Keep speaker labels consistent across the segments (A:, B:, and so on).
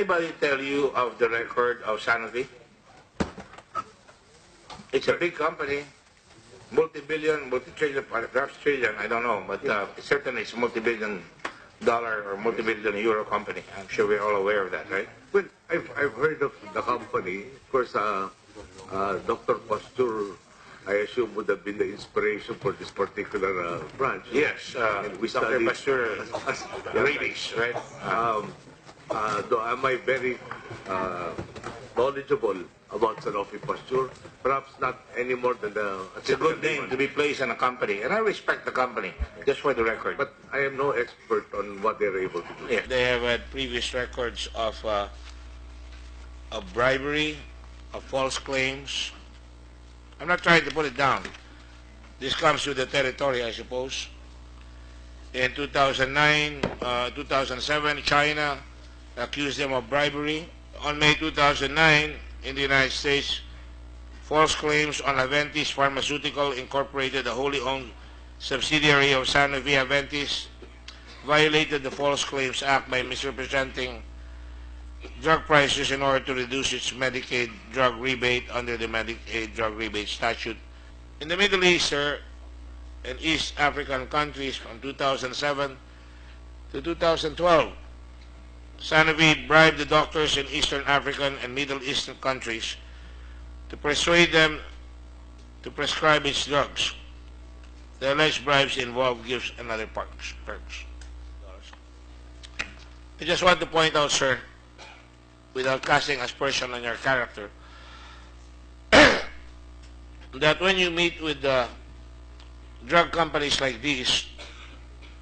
A: anybody tell you of the record of Sanofi? It's a big company, multi-billion, multi-trillion, perhaps trillion, I don't know, but certainly it's a multi-billion dollar or multi-billion euro company. I'm sure we're all aware of that, right?
B: Well, I've heard of the company. Of course, Dr. Pasteur, I assume, would have been the inspiration for this particular branch.
A: Yes,
B: we
A: Dr.
B: studied
A: Pasteur, rabies, right?
B: Though am I very knowledgeable about Sanofi Pasteur? Perhaps not any more than the...
A: It's a good name to be placed in a company, and I respect the company, just for the record.
B: But I am no expert on what they're able to do.
A: Yeah, they have had previous records of bribery, of false claims. I'm not trying to put it down. This comes with the territory, I suppose. In 2009, 2007, China accused them of bribery. On May 2009, in the United States, false claims on Aventis Pharmaceutical Incorporated, a wholly owned subsidiary of Sanofi Aventis, violated the False Claims Act by misrepresenting drug prices in order to reduce its Medicaid drug rebate under the Medicaid drug rebate statute. In the Middle East, sir, and East African countries from 2007 to 2012, Sanofi bribed the doctors in Eastern African and Middle Eastern countries to persuade them to prescribe its drugs. The alleged bribes involve gifts and other perks. I just want to point out, sir, without casting aspersion on your character, that when you meet with drug companies like these,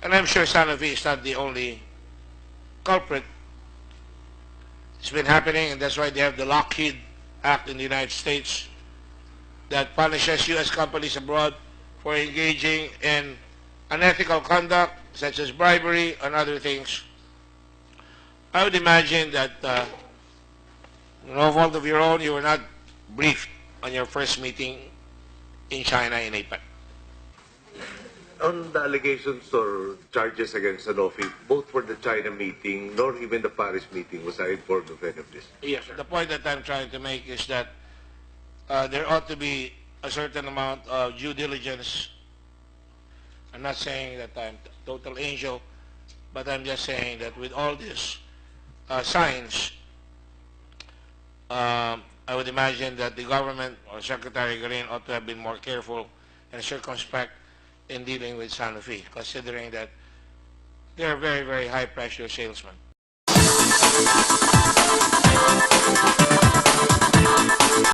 A: and I'm sure Sanofi is not the only culprit, it's been happening, and that's why they have the Lockheed Act in the United States that punishes U.S. companies abroad for engaging in unethical conduct, such as bribery and other things. I would imagine that, no fault of your own, you were not briefed on your first meeting in China in APEC.
B: On the allegations or charges against Sanofi, both for the China meeting nor even the Paris meeting was I informed of any of this.
A: Yes, the point that I'm trying to make is that there ought to be a certain amount of due diligence. I'm not saying that I'm a total angel, but I'm just saying that with all these signs, I would imagine that the government or Secretary Green ought to have been more careful and circumspect in dealing with Sanofi, considering that they're very, very high-pressure salesmen.